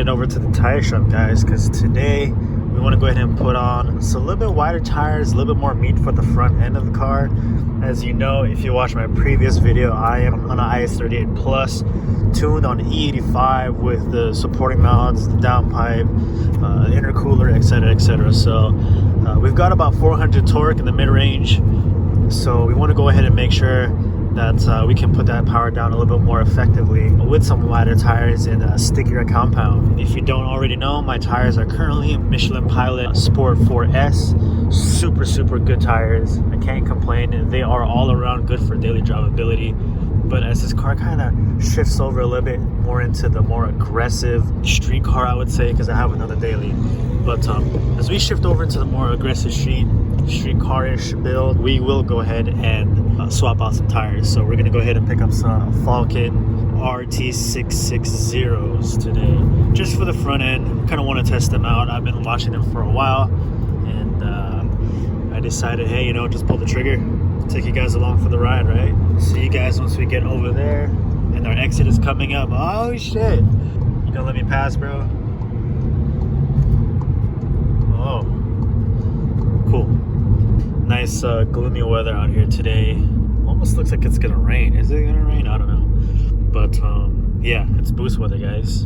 heading over to the tire shop, guys, because today we want to go ahead and put on a little bit wider tires, a little bit more meat for the front end of the car. As you know, if you watch my previous video, I am on an IS38 Plus, tuned on E85 with the supporting mounts, the downpipe, intercooler, etc., etc. So we've got about 400 torque in the mid-range. So we want to go ahead and make sure that we can put that power down a little bit more effectively with some wider tires and a stickier compound. If you don't already know, my tires are currently Michelin Pilot Sport 4S. Super good tires. I can't complain. They are all around good for daily drivability. But as this car kind of shifts over a little bit more into the more aggressive street car, I would say, because I have another daily. But as we shift over into the more aggressive street car-ish build, we will go ahead and swap out some tires. So we're going to go ahead and pick up some Falken RT660s today, just for the front end. Kind of want to test them out. I've been watching them for a while, and I decided, hey, you know, just pull the trigger, take you guys along for the ride, right? See you guys once we get over there, and our exit is coming up. Oh shit, you gonna let me pass, bro? Oh, cool. Nice gloomy weather out here today. Almost looks like it's gonna rain. Is it gonna rain? I don't know. But yeah, it's boost weather, guys.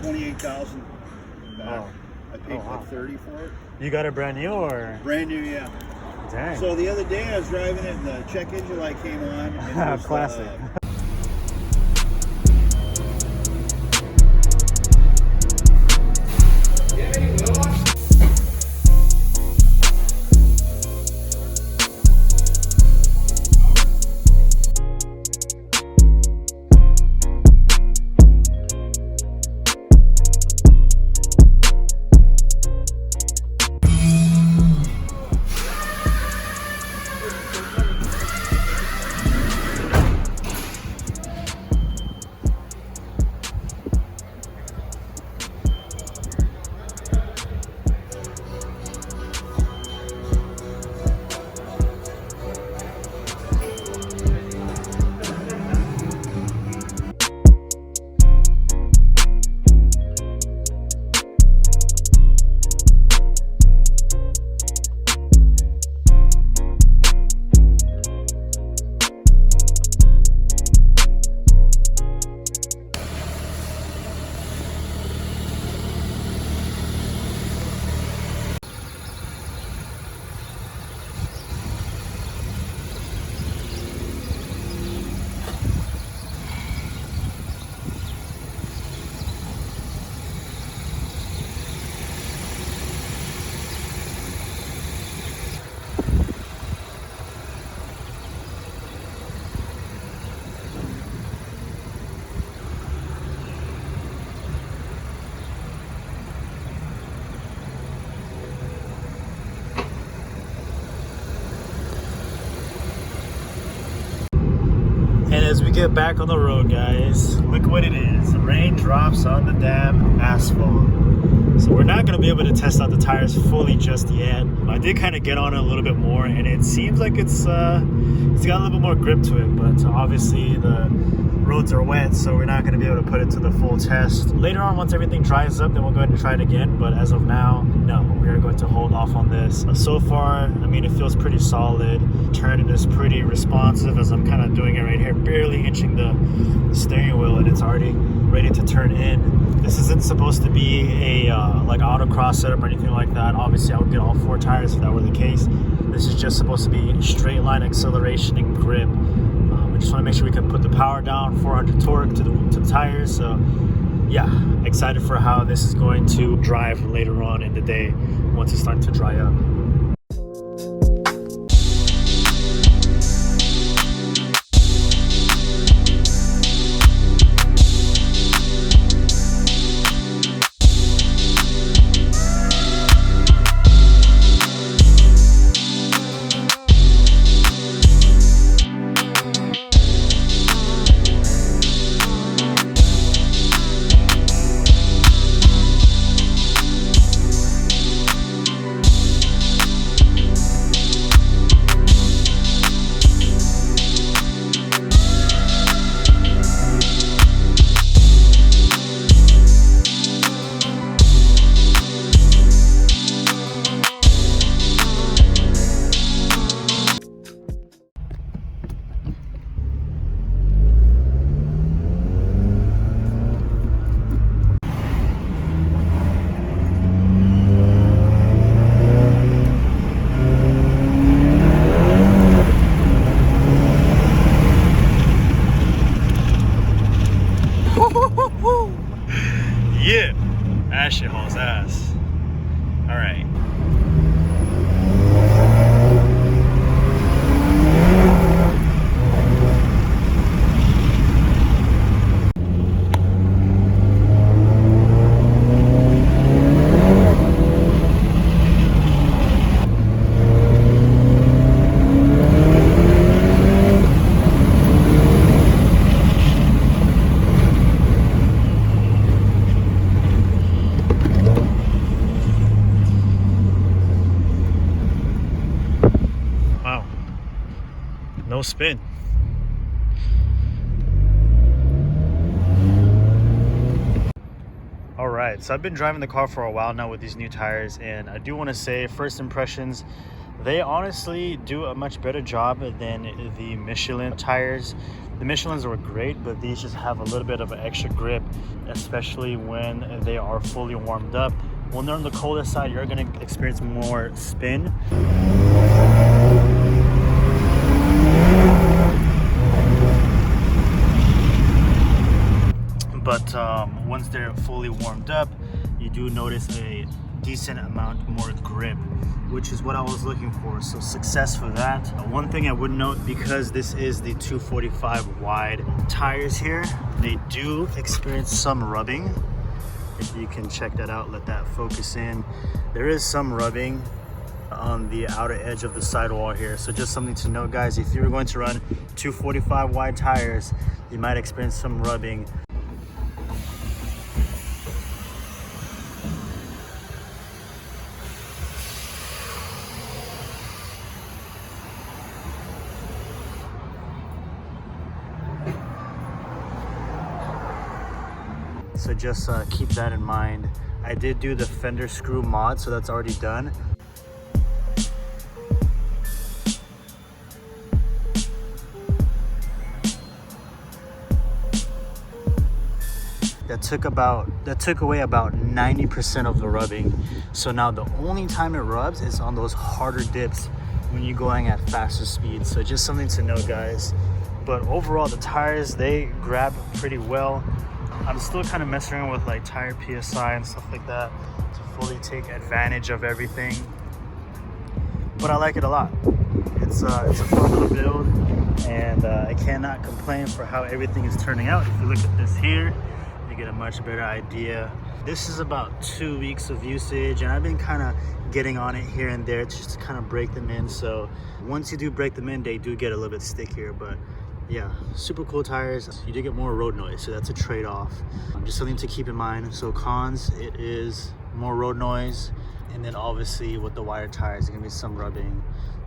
28,000. Oh. I paid like 30 for it. You got it brand new or? Brand new, yeah. Dang. So the other day I was driving it and the check engine light came on. And it was, classic. And as we get back on the road, guys, look what it is. The rain drops on the damn asphalt. So we're not going to be able to test out the tires fully just yet. I did kind of get on it a little bit more, and it seems like it's got a little bit more grip to it. But obviously the roads are wet, so we're not going to be able to put it to the full test. Later on, once everything dries up, then we'll go ahead and try it again. But as of now, no, we are going to hold off on this. So far, I mean, it feels pretty solid. Turning is pretty responsive, as I'm kind of doing it right here, barely inching the steering wheel, and it's already ready to turn in. This isn't supposed to be a like autocross setup or anything like that. Obviously, I would get all 4 tires if that were the case. This is just supposed to be straight line acceleration and grip. We just want to make sure we can put the power down, 400 torque to the tires. So yeah, excited for how this is going to drive later on in the day once it's starting to dry up. no spin. All right, so I've been driving the car for a while now with these new tires, and I do want to say, first impressions, they honestly do a much better job than the Michelin tires. The Michelins were great, but these just have a little bit of an extra grip, especially when they are fully warmed up. When they're on the colder side, you're going to experience more spin. But once they're fully warmed up, you do notice a decent amount more grip, which is what I was looking for. So success for that. One thing I would note, because this is the 245 wide tires here, they do experience some rubbing. If you can check that out, let that focus in. There is some rubbing on the outer edge of the sidewall here. So just something to note, guys. If you're going to run 245 wide tires, you might experience some rubbing. So just keep that in mind. I did do the fender screw mod, so that's already done. That took away about 90% of the rubbing. So now the only time it rubs is on those harder dips when you're going at faster speeds. So just something to note, guys. But overall, the tires, they grab pretty well. I'm still kind of messing around with like tire PSI and stuff like that to fully take advantage of everything. But I like it a lot. It's a fun little build, and I cannot complain for how everything is turning out. If you look at this here, you get a much better idea. This is about 2 weeks of usage, and I've been kind of getting on it here and there just to kind of break them in. So once you do break them in, they do get a little bit stickier, but yeah, super cool tires. You do get more road noise, so that's a trade-off. Just something to keep in mind. So cons, it is more road noise, and then obviously with the wider tires, there's gonna be some rubbing.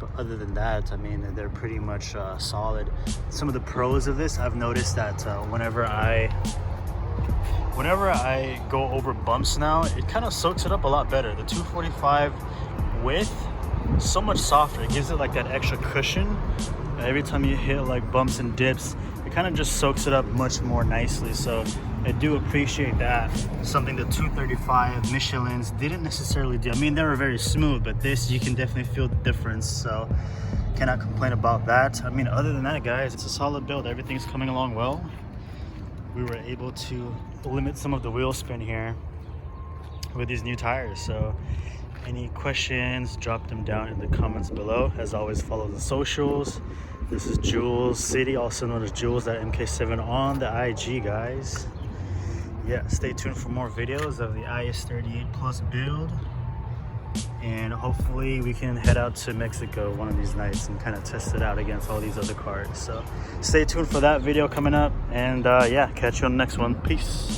But other than that, I mean, they're pretty much solid. Some of the pros of this, I've noticed that whenever I go over bumps now, it kind of soaks it up a lot better. The 245 width, so much softer. It gives it like that extra cushion. Every time you hit like bumps and dips, it kind of just soaks it up much more nicely. So I do appreciate that. Something the 235 Michelins didn't necessarily do. I mean, they were very smooth, but this, you can definitely feel the difference. So cannot complain about that. I mean, other than that, guys, it's a solid build. Everything's coming along well. We were able to limit some of the wheel spin here with these new tires. So any questions, drop them down in the comments below. As always, follow the socials. This is Jules City, also known as Jules.MK7 on the IG, guys. Yeah, stay tuned for more videos of the IS38 Plus build. And hopefully we can head out to Mexico one of these nights and kind of test it out against all these other cars. So stay tuned for that video coming up. And yeah, catch you on the next one. Peace.